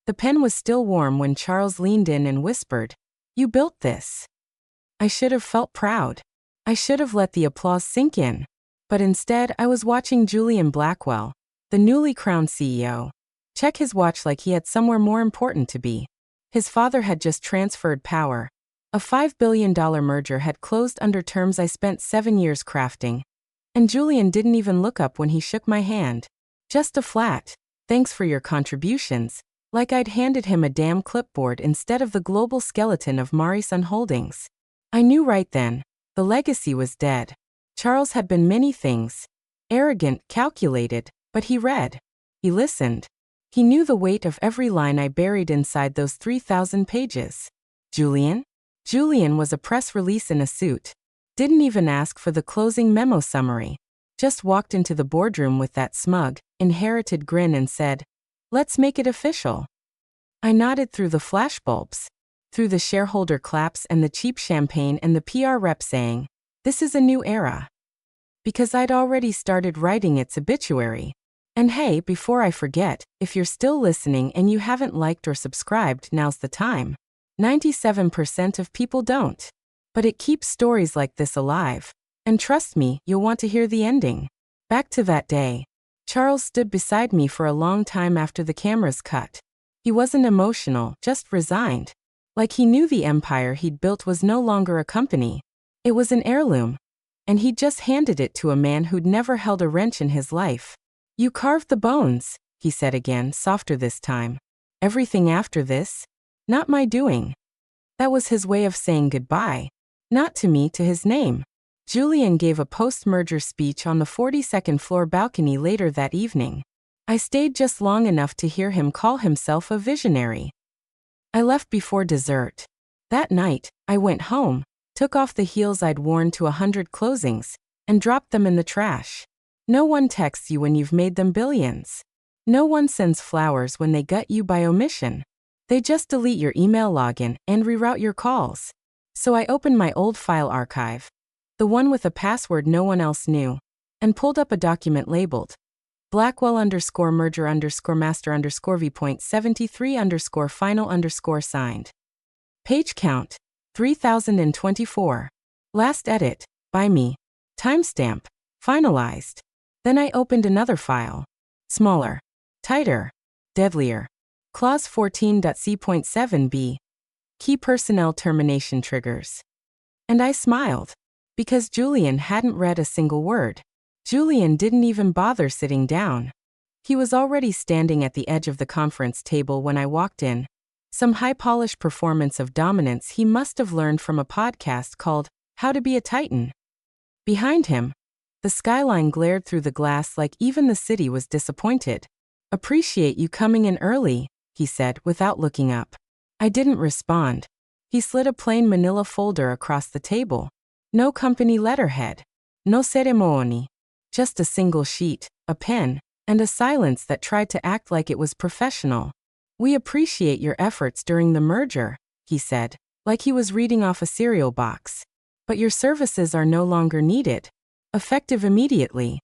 The pen was still warm when Charles leaned in and whispered, "You built this." I should have felt proud. I should have let the applause sink in. But instead, I was watching Julian Blackwell, the newly crowned CEO, check his watch like he had somewhere more important to be. His father had just transferred power. A $5 billion merger had closed under terms I spent 7 years crafting. And Julian didn't even look up when he shook my hand. Just a flat, "Thanks for your contributions," like I'd handed him a damn clipboard instead of the global skeleton of Marisun Holdings. I knew right then, the legacy was dead. Charles had been many things. Arrogant, calculated, but he read. He listened. He knew the weight of every line I buried inside those 3,000 pages. Julian? Julian was a press release in a suit. Didn't even ask for the closing memo summary. Just walked into the boardroom with that smug, inherited grin and said, "Let's make it official." I nodded through the flashbulbs, through the shareholder claps and the cheap champagne and the PR rep saying, "This is a new era." Because I'd already started writing its obituary. And hey, before I forget, if you're still listening and you haven't liked or subscribed, now's the time. 97% of people don't. But it keeps stories like this alive. And trust me, you'll want to hear the ending. Back to that day. Charles stood beside me for a long time after the cameras cut. He wasn't emotional, just resigned. Like he knew the empire he'd built was no longer a company. It was an heirloom. And he'd just handed it to a man who'd never held a wrench in his life. "You carved the bones," he said again, softer this time. "Everything after this? Not my doing." That was his way of saying goodbye. Not to me, to his name. Julian gave a post-merger speech on the 42nd floor balcony later that evening. I stayed just long enough to hear him call himself a visionary. I left before dessert. That night, I went home, took off the heels I'd worn to 100 closings, and dropped them in the trash. No one texts you when you've made them billions. No one sends flowers when they gut you by omission. They just delete your email login and reroute your calls. So I opened my old file archive, the one with a password no one else knew, and pulled up a document labeled Blackwell_merger_master_v.73_final_signed. Page count, 3024. Last edit, by me. Timestamp, finalized. Then I opened another file. Smaller, tighter, deadlier. Clause 14.c.7b. Key personnel termination triggers. And I smiled. Because Julian hadn't read a single word. Julian didn't even bother sitting down. He was already standing at the edge of the conference table when I walked in. Some high-polished performance of dominance he must have learned from a podcast called How to Be a Titan. Behind him, the skyline glared through the glass like even the city was disappointed. "Appreciate you coming in early," he said without looking up. I didn't respond. He slid a plain manila folder across the table. No company letterhead. No ceremony. Just a single sheet, a pen, and a silence that tried to act like it was professional. "We appreciate your efforts during the merger," he said, like he was reading off a cereal box. "But your services are no longer needed. Effective immediately."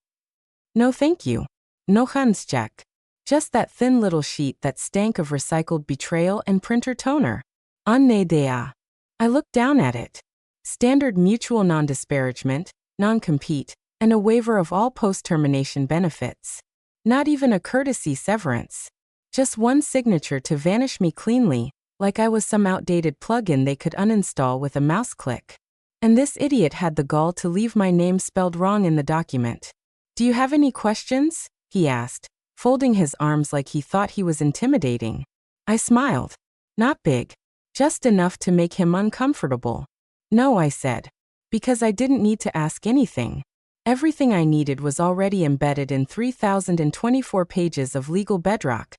No thank you. No handshake. Just that thin little sheet that stank of recycled betrayal and printer toner. Anne idea. I looked down at it. Standard mutual non-disparagement, non-compete, and a waiver of all post-termination benefits. Not even a courtesy severance. Just one signature to vanish me cleanly, like I was some outdated plugin they could uninstall with a mouse click. And this idiot had the gall to leave my name spelled wrong in the document. "Do you have any questions?" he asked, folding his arms like he thought he was intimidating. I smiled. Not big. Just enough to make him uncomfortable. "No," I said. Because I didn't need to ask anything. Everything I needed was already embedded in 3,024 pages of legal bedrock.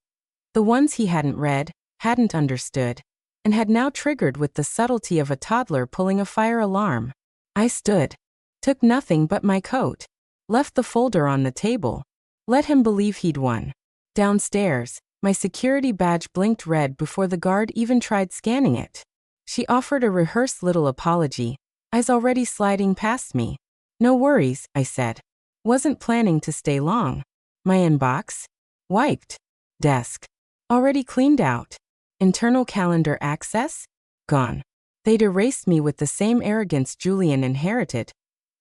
The ones he hadn't read, hadn't understood, and had now triggered with the subtlety of a toddler pulling a fire alarm. I stood. Took nothing but my coat. Left the folder on the table. Let him believe he'd won. Downstairs, my security badge blinked red before the guard even tried scanning it. She offered a rehearsed little apology, eyes already sliding past me. "No worries," I said. Wasn't planning to stay long. My inbox? Wiped. Desk. Already cleaned out. Internal calendar access? Gone. They'd erased me with the same arrogance Julian inherited.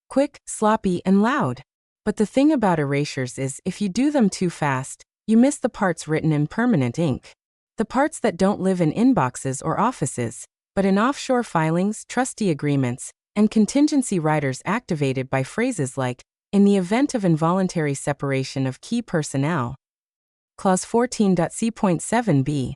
Quick, sloppy, and loud. But the thing about erasures is, if you do them too fast, you miss the parts written in permanent ink. The parts that don't live in inboxes or offices, but in offshore filings, trustee agreements, and contingency riders activated by phrases like, in the event of involuntary separation of key personnel. Clause 14.c.7b.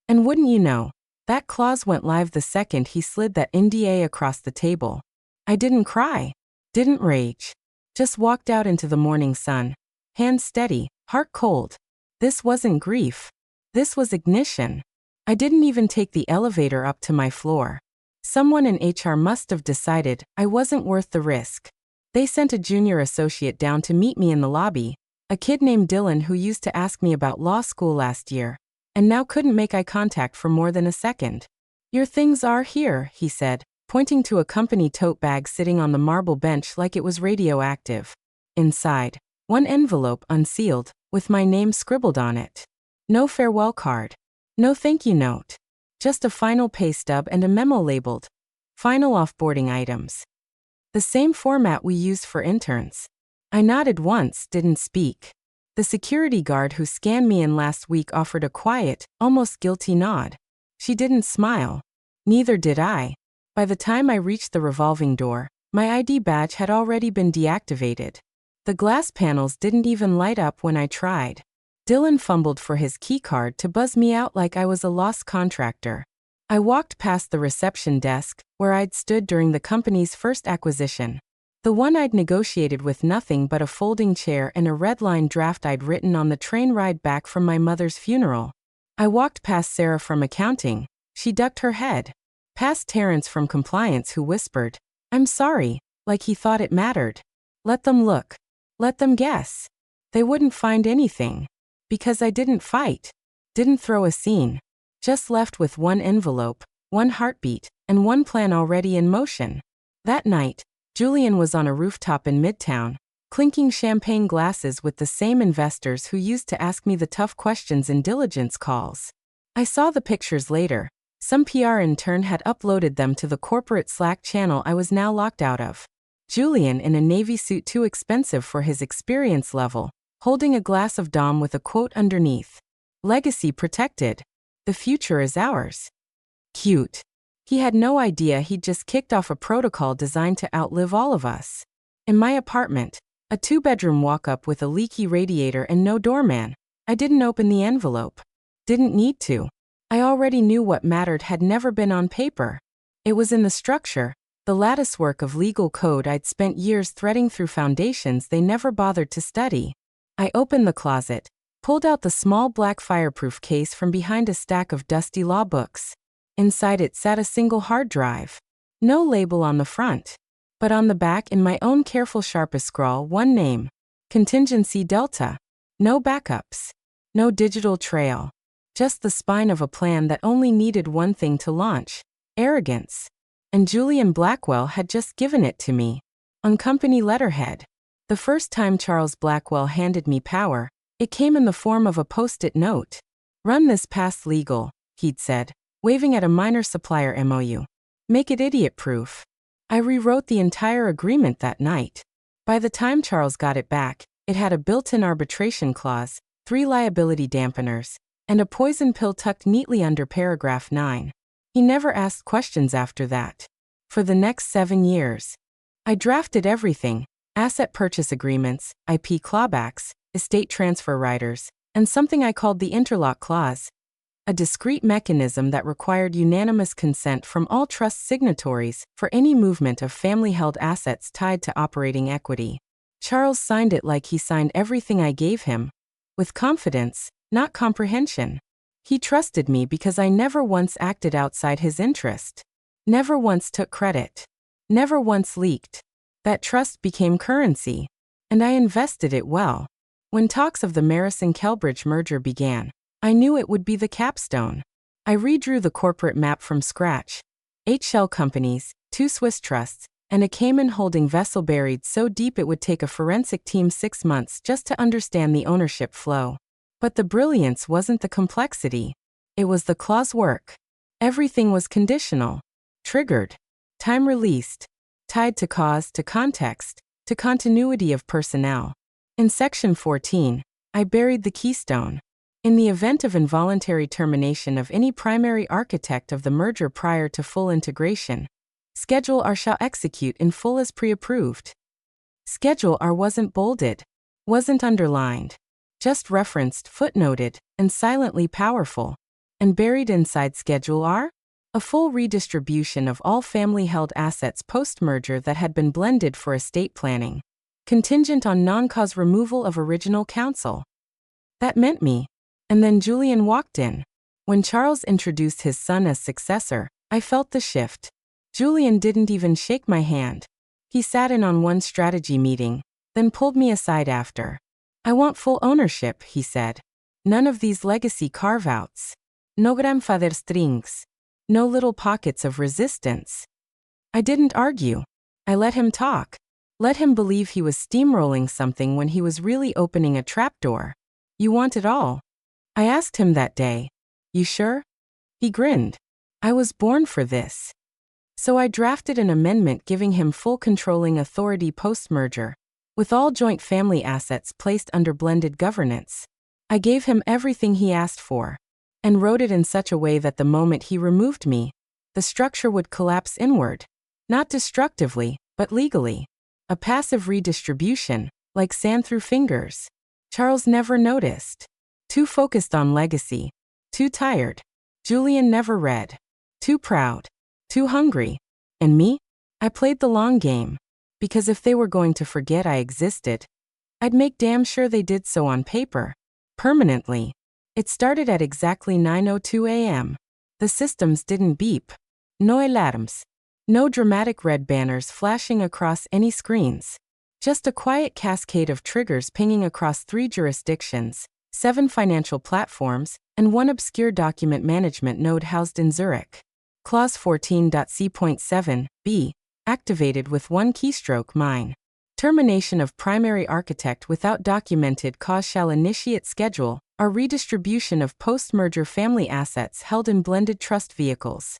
And wouldn't you know, that clause went live the second he slid that NDA across the table. I didn't cry. Didn't rage. Just walked out into the morning sun. Hands steady, heart cold. This wasn't grief. This was ignition. I didn't even take the elevator up to my floor. Someone in HR must have decided I wasn't worth the risk. They sent a junior associate down to meet me in the lobby, a kid named Dylan who used to ask me about law school last year, and now couldn't make eye contact for more than a second. Your things are here, he said, pointing to a company tote bag sitting on the marble bench like it was radioactive. Inside, one envelope unsealed, with my name scribbled on it. No farewell card. No thank you note. Just a final pay stub and a memo labeled, final offboarding items. The same format we used for interns. I nodded once, didn't speak. The security guard who scanned me in last week offered a quiet, almost guilty nod. She didn't smile. Neither did I. By the time I reached the revolving door, my ID badge had already been deactivated. The glass panels didn't even light up when I tried. Dylan fumbled for his keycard to buzz me out like I was a lost contractor. I walked past the reception desk, where I'd stood during the company's first acquisition. The one I'd negotiated with nothing but a folding chair and a red-line draft I'd written on the train ride back from my mother's funeral. I walked past Sarah from accounting. She ducked her head. Past Terrence from compliance who whispered, "I'm sorry," like he thought it mattered. Let them look. Let them guess. They wouldn't find anything. Because I didn't fight. Didn't throw a scene. Just left with one envelope, one heartbeat, and one plan already in motion. That night, Julian was on a rooftop in Midtown, clinking champagne glasses with the same investors who used to ask me the tough questions in diligence calls. I saw the pictures later. Some PR intern had uploaded them to the corporate Slack channel I was now locked out of. Julian in a navy suit too expensive for his experience level, holding a glass of Dom with a quote underneath. Legacy protected. The future is ours. Cute. He had no idea he'd just kicked off a protocol designed to outlive all of us. In my apartment, a 2-bedroom walk-up with a leaky radiator and no doorman, I didn't open the envelope. Didn't need to. I already knew what mattered had never been on paper. It was in the structure, the latticework of legal code I'd spent years threading through foundations they never bothered to study. I opened the closet, pulled out the small black fireproof case from behind a stack of dusty law books. Inside it sat a single hard drive. No label on the front. But on the back in my own careful sharpest scrawl, one name. Contingency Delta. No backups. No digital trail. Just the spine of a plan that only needed one thing to launch. Arrogance. And Julian Blackwell had just given it to me. On company letterhead. The first time Charles Blackwell handed me power, it came in the form of a post-it note. Run this past legal, he'd said, waving at a minor supplier MOU. Make it idiot-proof. I rewrote the entire agreement that night. By the time Charles got it back, it had a built-in arbitration clause, 3 liability dampeners, and a poison pill tucked neatly under paragraph 9. He never asked questions after that. For the next 7 years. I drafted everything, asset purchase agreements, IP clawbacks, estate transfer riders, and something I called the interlock clause, a discrete mechanism that required unanimous consent from all trust signatories for any movement of family-held assets tied to operating equity. Charles signed it like he signed everything I gave him, with confidence, not comprehension. He trusted me because I never once acted outside his interest. Never once took credit. Never once leaked. That trust became currency. And I invested it well. When talks of the Marison-Kelbridge merger began, I knew it would be the capstone. I redrew the corporate map from scratch. 8 shell companies, 2 Swiss trusts, and a Cayman holding vessel buried so deep it would take a forensic team 6 months just to understand the ownership flow. But the brilliance wasn't the complexity. It was the clause work. Everything was conditional, triggered, time released, tied to cause, to context, to continuity of personnel. In Section 14, I buried the keystone. In the event of involuntary termination of any primary architect of the merger prior to full integration, Schedule R shall execute in full as pre-approved. Schedule R wasn't bolded, wasn't underlined, just referenced, footnoted, and silently powerful. And buried inside Schedule R? A full redistribution of all family-held assets post-merger that had been blended for estate planning, contingent on non-cause removal of original counsel. That meant me. And then Julian walked in. When Charles introduced his son as successor, I felt the shift. Julian didn't even shake my hand. He sat in on one strategy meeting, then pulled me aside after. I want full ownership, he said. None of these legacy carve-outs. No grandfather strings. No little pockets of resistance. I didn't argue. I let him talk. Let him believe he was steamrolling something when he was really opening a trapdoor. You want it all? I asked him that day. You sure? He grinned. I was born for this. So I drafted an amendment giving him full controlling authority post-merger, with all joint family assets placed under blended governance. I gave him everything he asked for, and wrote it in such a way that the moment he removed me, the structure would collapse inward, not destructively, but legally. A passive redistribution, like sand through fingers. Charles never noticed. Too focused on legacy. Too tired. Julian never read. Too proud. Too hungry. And me? I played the long game. Because if they were going to forget I existed, I'd make damn sure they did so on paper. Permanently. It started at exactly 9:02 a.m. The systems didn't beep. No alarms. No dramatic red banners flashing across any screens. Just a quiet cascade of triggers pinging across 3 jurisdictions, 7 financial platforms, and 1 obscure document management node housed in Zurich. Clause 14.c.7b, activated with 1 keystroke, mine. Termination of primary architect without documented cause shall initiate Schedule R redistribution of post-merger family assets held in blended trust vehicles.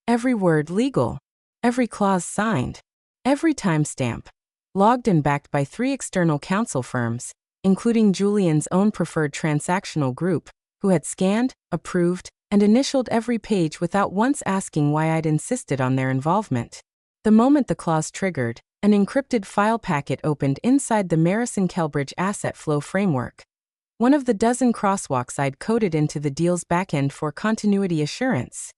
Every word legal. Every clause signed. Every timestamp. Logged and backed by 3 external counsel firms, including Julian's own preferred transactional group, who had scanned, approved, and initialed every page without once asking why I'd insisted on their involvement. The moment the clause triggered, an encrypted file packet opened inside the Marison-Kelbridge Asset Flow Framework. One of the dozen crosswalks I'd coded into the deal's backend for continuity assurance.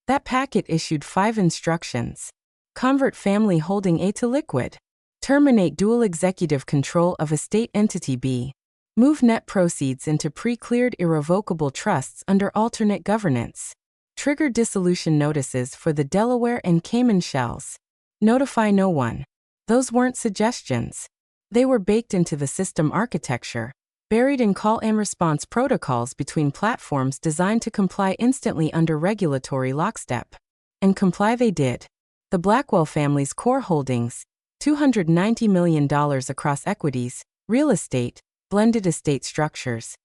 That packet issued 5 instructions. Convert family holding A to liquid. Terminate dual executive control of estate entity B. Move net proceeds into pre-cleared irrevocable trusts under alternate governance. Trigger dissolution notices for the Delaware and Cayman shells. Notify no one. Those weren't suggestions. They were baked into the system architecture, buried in call and response protocols between platforms designed to comply instantly under regulatory lockstep. And comply they did. The Blackwell family's core holdings, $290 million across equities, real estate, blended estate structures,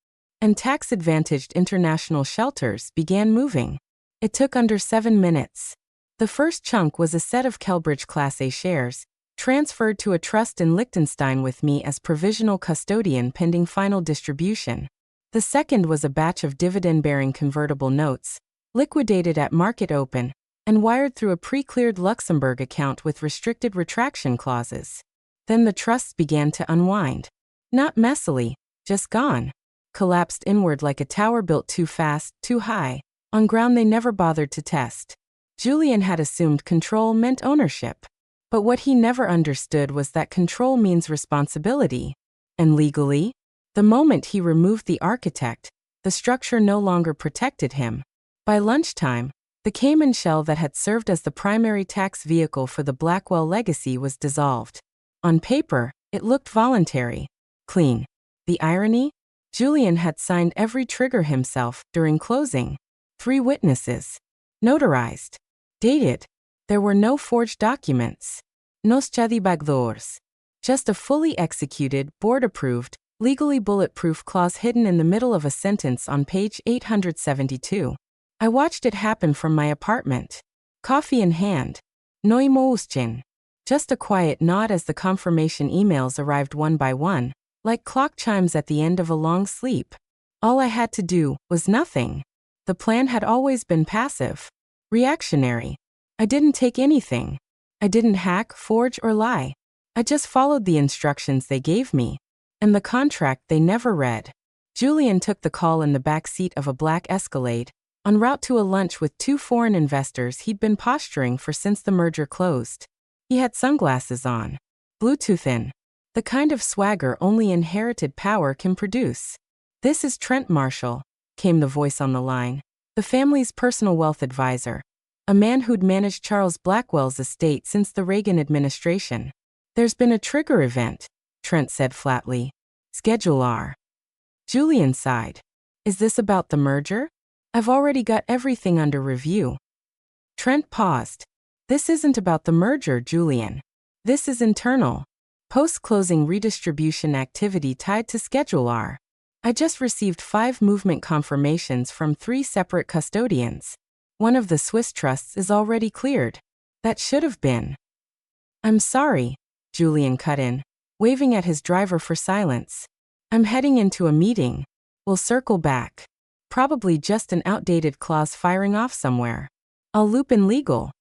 and tax-advantaged international shelters began moving. It took under 7 minutes. The first chunk was a set of Kelbridge Class A shares, transferred to a trust in Liechtenstein with me as provisional custodian pending final distribution. The second was a batch of dividend-bearing convertible notes, liquidated at market open, and wired through a pre-cleared Luxembourg account with restricted retraction clauses. Then the trusts began to unwind. Not messily, just gone. Collapsed inward like a tower built too fast, too high, on ground they never bothered to test. Julian had assumed control meant ownership. But what he never understood was that control means responsibility. And legally, the moment he removed the architect, the structure no longer protected him. By lunchtime, the Cayman shell that had served as the primary tax vehicle for the Blackwell legacy was dissolved. On paper, it looked voluntary. Clean. The irony? Julian had signed every trigger himself during closing. 3 witnesses. Notarized. Dated. There were no forged documents. No chadi backdoors. Just a fully executed, board-approved, Legally bulletproof clause hidden in the middle of a sentence on page 872. I watched it happen from my apartment. Coffee in hand. Noi mouschin. Just a quiet nod as the confirmation emails arrived one by one, like clock chimes at the end of a long sleep. All I had to do was nothing. The plan had always been passive. Reactionary. I didn't take anything. I didn't hack, forge, or lie. I just followed the instructions they gave me. And the contract they never read. Julian took the call in the back seat of a black Escalade, en route to a lunch with two foreign investors he'd been posturing for since the merger closed. He had sunglasses on. Bluetooth in. The kind of swagger only inherited power can produce. "This is Trent Marshall," came the voice on the line, the family's personal wealth advisor, a man who'd managed Charles Blackwell's estate since the Reagan administration. "There's been a trigger event," Trent said flatly. "Schedule R." Julian sighed. "Is this about the merger? I've already got everything under review." Trent paused. "This isn't about the merger, Julian. This is internal. Post-closing redistribution activity tied to Schedule R. I just received 5 movement confirmations from 3 separate custodians. One of the Swiss trusts is already cleared. That should have been." "I'm sorry," Julian cut in, waving at his driver for silence. "I'm heading into a meeting. We'll circle back. Probably just an outdated clause firing off somewhere. I'll loop in legal."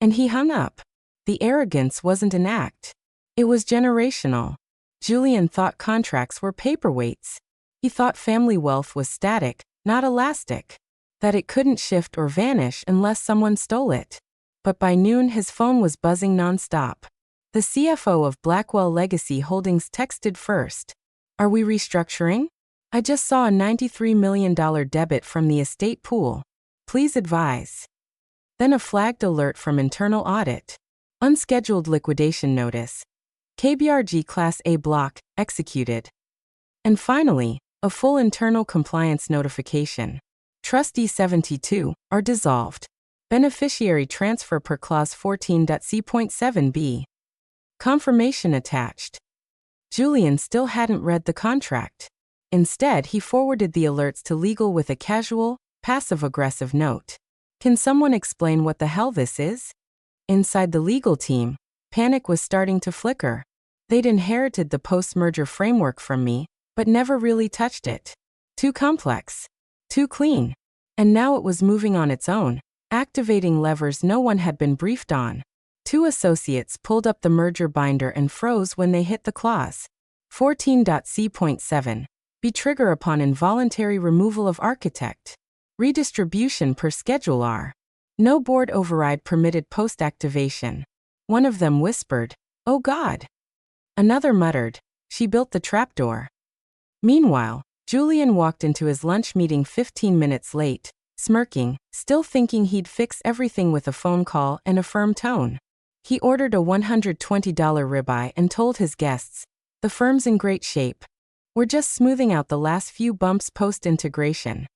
And he hung up. The arrogance wasn't an act. It was generational. Julian thought contracts were paperweights. He thought family wealth was static, not elastic. That it couldn't shift or vanish unless someone stole it. But by noon his phone was buzzing nonstop. The CFO of Blackwell Legacy Holdings texted first. "Are we restructuring? I just saw a $93 million debit from the estate pool. Please advise." Then a flagged alert from internal audit. "Unscheduled liquidation notice. KBRG Class A block, executed." And finally, a full internal compliance notification. Trustee 72 are dissolved. Beneficiary transfer per clause 14.c.7b. Confirmation attached. Julian still hadn't read the contract. Instead, he forwarded the alerts to legal with a casual, passive-aggressive note. "Can someone explain what the hell this is?" Inside the legal team, panic was starting to flicker. They'd inherited the post-merger framework from me, but never really touched it. Too complex. Too clean. And now it was moving on its own, activating levers no one had been briefed on. 2 associates pulled up the merger binder and froze when they hit the clause. 14.c.7. Be trigger upon involuntary removal of architect. Redistribution per Schedule R. No board override permitted post-activation. One of them whispered, "Oh God." Another muttered, "She built the trapdoor." Meanwhile, Julian walked into his lunch meeting 15 minutes late, smirking, still thinking he'd fix everything with a phone call and a firm tone. He ordered a $120 ribeye and told his guests, "The firm's in great shape. We're just smoothing out the last few bumps post-integration."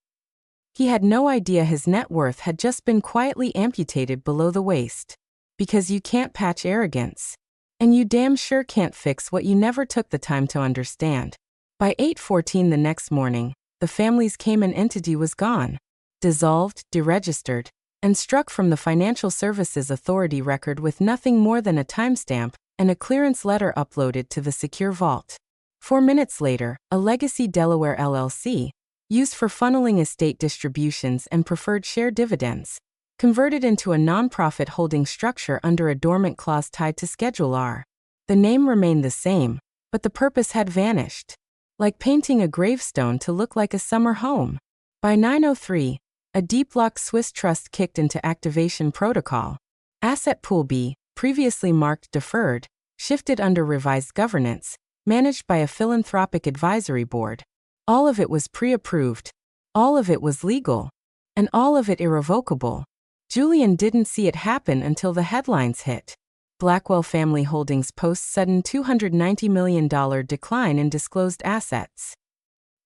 He had no idea his net worth had just been quietly amputated below the waist. Because you can't patch arrogance. And you damn sure can't fix what you never took the time to understand. By 8:14 the next morning, the family's Cayman entity was gone. Dissolved, deregistered, and struck from the Financial Services Authority record with nothing more than a timestamp and a clearance letter uploaded to the secure vault. 4 minutes later, a Legacy Delaware LLC, used for funneling estate distributions and preferred share dividends, converted into a nonprofit holding structure under a dormant clause tied to Schedule R. The name remained the same, but the purpose had vanished. Like painting a gravestone to look like a summer home. By 9:03, a deep-locked Swiss trust kicked into activation protocol. Asset Pool B, previously marked deferred, shifted under revised governance, managed by a philanthropic advisory board. All of it was pre-approved. All of it was legal. And all of it irrevocable. Julian didn't see it happen until the headlines hit. Blackwell Family Holdings posts sudden $290 million decline in disclosed assets.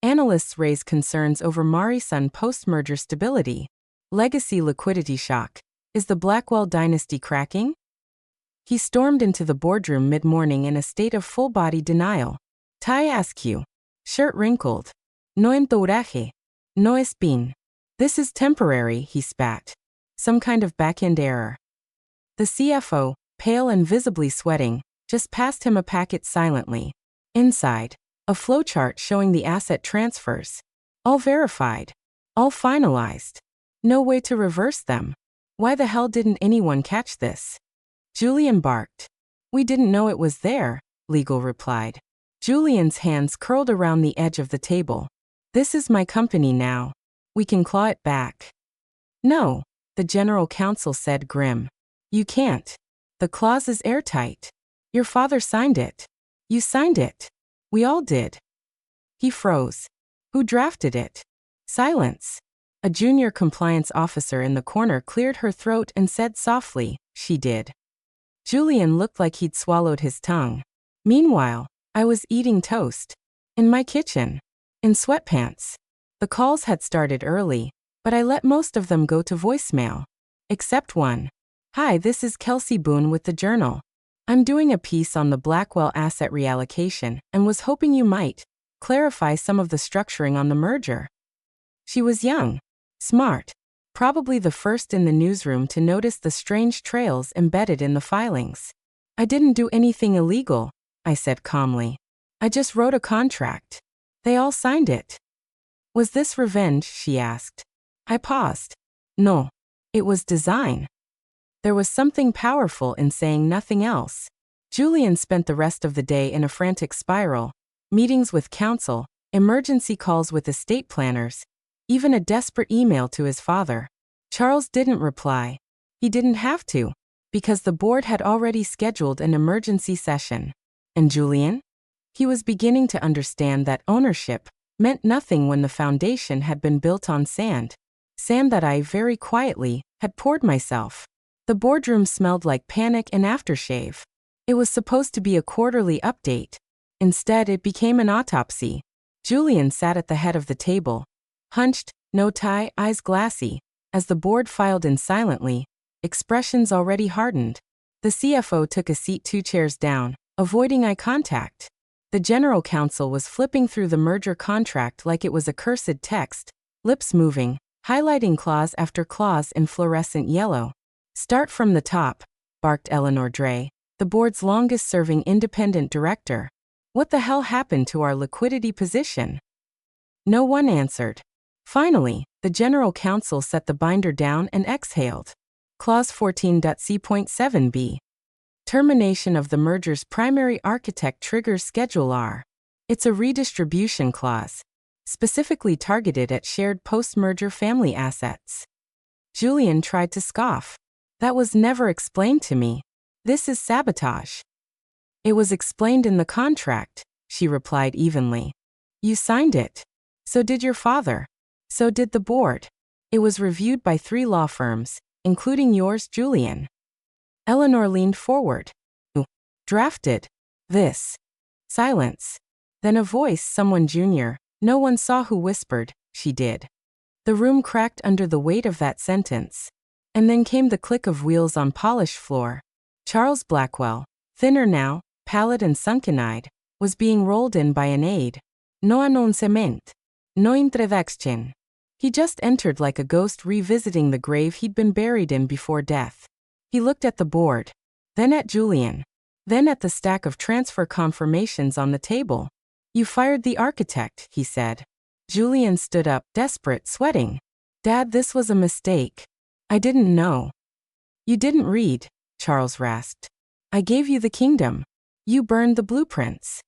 Analysts raise concerns over Marisun post-merger stability. Legacy liquidity shock. Is the Blackwell dynasty cracking? He stormed into the boardroom mid-morning in a state of full-body denial. "Tai Askew, Shirt wrinkled. No entouraje. No espin. This is temporary, he spat. Some kind of back-end error. The CFO, pale and visibly sweating, just passed him a packet silently. Inside, a flowchart showing the asset transfers. All verified. All finalized. No way to reverse them. Why the hell didn't anyone catch this? Julian barked. We didn't know it was there, Legal replied. Julian's hands curled around the edge of the table. This is my company now. We can claw it back. No, the general counsel said grim. You can't. The clause is airtight. Your father signed it. You signed it. We all did. He froze. Who drafted it? Silence. A junior compliance officer in the corner cleared her throat and said softly, she did. Julian looked like he'd swallowed his tongue. Meanwhile, I was eating toast. In my kitchen. In sweatpants. The calls had started early, but I let most of them go to voicemail. Except one. Hi, this is Kelsey Boone with the Journal. I'm doing a piece on the Blackwell asset reallocation and was hoping you might clarify some of the structuring on the merger. She was young. Smart. Probably the first in the newsroom to notice the strange trails embedded in the filings. I didn't do anything illegal, I said calmly. I just wrote a contract. They all signed it. Was this revenge, she asked. I paused. No. It was design. There was something powerful in saying nothing else. Julian spent the rest of the day in a frantic spiral. Meetings with counsel, emergency calls with estate planners, even a desperate email to his father. Charles didn't reply. He didn't have to, because the board had already scheduled an emergency session. And Julian? He was beginning to understand that ownership meant nothing when the foundation had been built on sand. Sand that I, very quietly, had poured myself. The boardroom smelled like panic and aftershave. It was supposed to be a quarterly update. Instead, it became an autopsy. Julian sat at the head of the table. Hunched, no tie, eyes glassy. As the board filed in silently, expressions already hardened. The CFO took a seat 2 chairs down, avoiding eye contact. The general counsel was flipping through the merger contract like it was a cursed text, lips moving, highlighting clause after clause in fluorescent yellow. Start from the top, barked Eleanor Dre, the board's longest-serving independent director. What the hell happened to our liquidity position? No one answered. Finally, the general counsel set the binder down and exhaled. Clause 14.c.7b. Termination of the merger's primary architect triggers Schedule R. It's a redistribution clause, specifically targeted at shared post-merger family assets. Julian tried to scoff. That was never explained to me. This is sabotage. It was explained in the contract, she replied evenly. You signed it. So did your father. So did the board. It was reviewed by 3 law firms, including yours, Julian. Eleanor leaned forward. Who drafted this? Silence. Then a voice, someone junior, no one saw who, whispered, she did. The room cracked under the weight of that sentence. And then came the click of wheels on polished floor. Charles Blackwell, thinner now, pallid and sunken-eyed, was being rolled in by an aide. No annoncement. No introduction. He just entered like a ghost revisiting the grave he'd been buried in before death. He looked at the board, then at Julian, then at the stack of transfer confirmations on the table. You fired the architect, he said. Julian stood up, desperate, sweating. Dad, this was a mistake. I didn't know. You didn't read, Charles rasped. I gave you the kingdom. You burned the blueprints.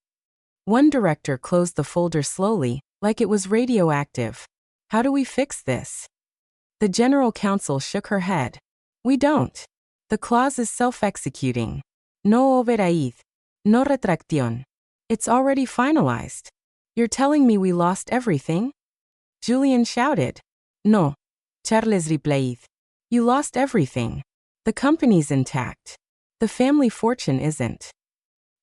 One director closed the folder slowly, like it was radioactive. How do we fix this? The general counsel shook her head. We don't. The clause is self-executing. No override. No retracción. It's already finalized. You're telling me we lost everything? Julian shouted. No. Charles replied. You lost everything. The company's intact. The family fortune isn't.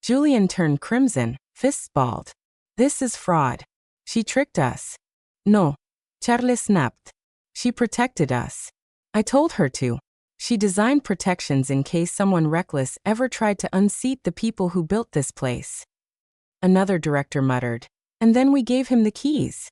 Julian turned crimson, fists balled. This is fraud. She tricked us. No. Charles snapped. She protected us. I told her to. She designed protections in case someone reckless ever tried to unseat the people who built this place. Another director muttered. And then we gave him the keys.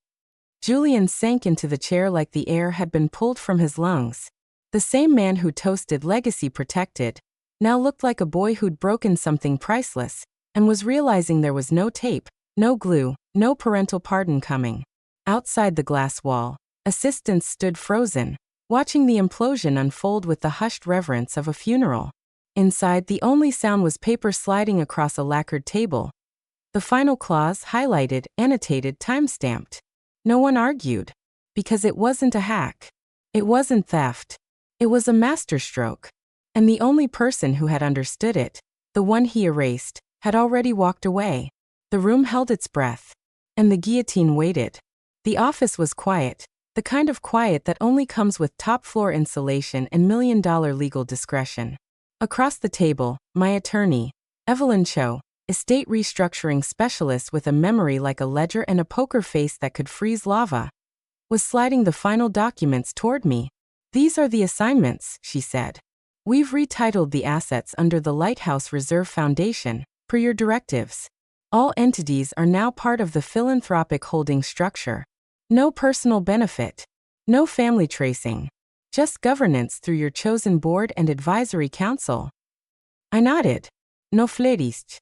Julian sank into the chair like the air had been pulled from his lungs. The same man who toasted legacy protected now looked like a boy who'd broken something priceless and was realizing there was no tape, no glue, no parental pardon coming. Outside the glass wall, assistants stood frozen, watching the implosion unfold with the hushed reverence of a funeral. Inside, the only sound was paper sliding across a lacquered table. The final clause highlighted, annotated, time-stamped. No one argued. Because it wasn't a hack. It wasn't theft. It was a masterstroke. And the only person who had understood it, the one he erased, had already walked away. The room held its breath. And the guillotine waited. The office was quiet, the kind of quiet that only comes with top-floor insulation and million-dollar legal discretion. Across the table, my attorney, Evelyn Cho, estate restructuring specialist with a memory like a ledger and a poker face that could freeze lava, was sliding the final documents toward me. "These are the assignments," she said. "We've retitled the assets under the Lighthouse Reserve Foundation, per your directives. All entities are now part of the philanthropic holding structure. No personal benefit. No family tracing. Just governance through your chosen board and advisory council." I nodded. No flerist.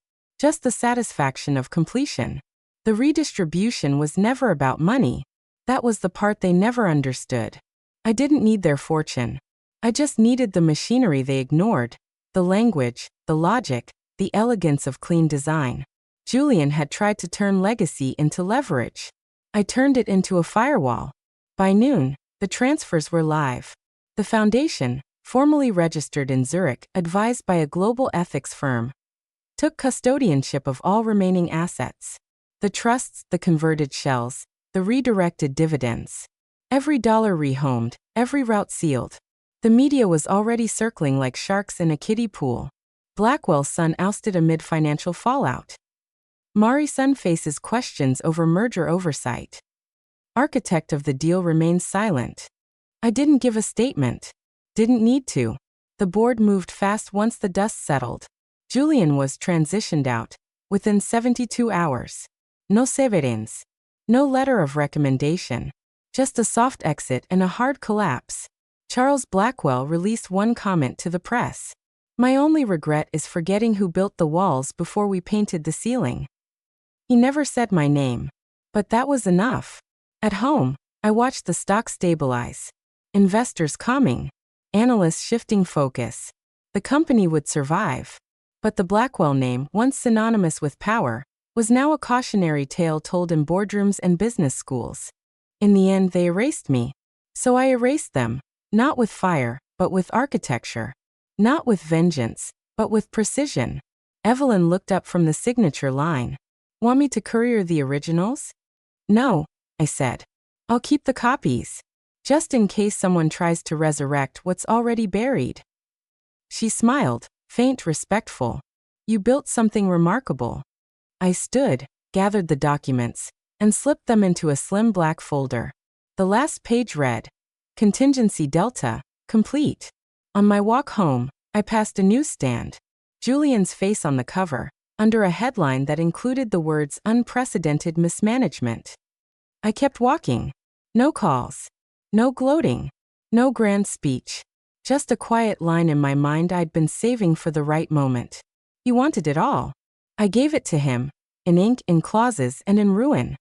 Just the satisfaction of completion. The redistribution was never about money. That was the part they never understood. I didn't need their fortune. I just needed the machinery they ignored, the language, the logic, the elegance of clean design. Julian had tried to turn legacy into leverage. I turned it into a firewall. By noon, the transfers were live. The foundation, formally registered in Zurich, advised by a global ethics firm, took custodianship of all remaining assets. The trusts, the converted shells, the redirected dividends. Every dollar rehomed, every route sealed. The media was already circling like sharks in a kiddie pool. Blackwell's son ousted amid financial fallout. Mari's son faces questions over merger oversight. Architect of the deal remains silent. I didn't give a statement. Didn't need to. The board moved fast once the dust settled. Julian was transitioned out within 72 hours. No severance. No letter of recommendation. Just a soft exit and a hard collapse. Charles Blackwell released one comment to the press. "My only regret is forgetting who built the walls before we painted the ceiling." He never said my name. But that was enough. At home, I watched the stock stabilize. Investors calming. Analysts shifting focus. The company would survive. But the Blackwell name, once synonymous with power, was now a cautionary tale told in boardrooms and business schools. In the end, they erased me. So I erased them, not with fire, but with architecture. Not with vengeance, but with precision. Evelyn looked up from the signature line. "Want me to courier the originals?" "No," I said. "I'll keep the copies. Just in case someone tries to resurrect what's already buried." She smiled, faint, respectful. "You built something remarkable." I stood, gathered the documents, and slipped them into a slim black folder. The last page read, "Contingency Delta, complete." On my walk home, I passed a newsstand. Julian's face on the cover, under a headline that included the words "Unprecedented Mismanagement." I kept walking. No calls. No gloating. No grand speech. Just a quiet line in my mind I'd been saving for the right moment. He wanted it all. I gave it to him, in ink, in clauses, and in ruin.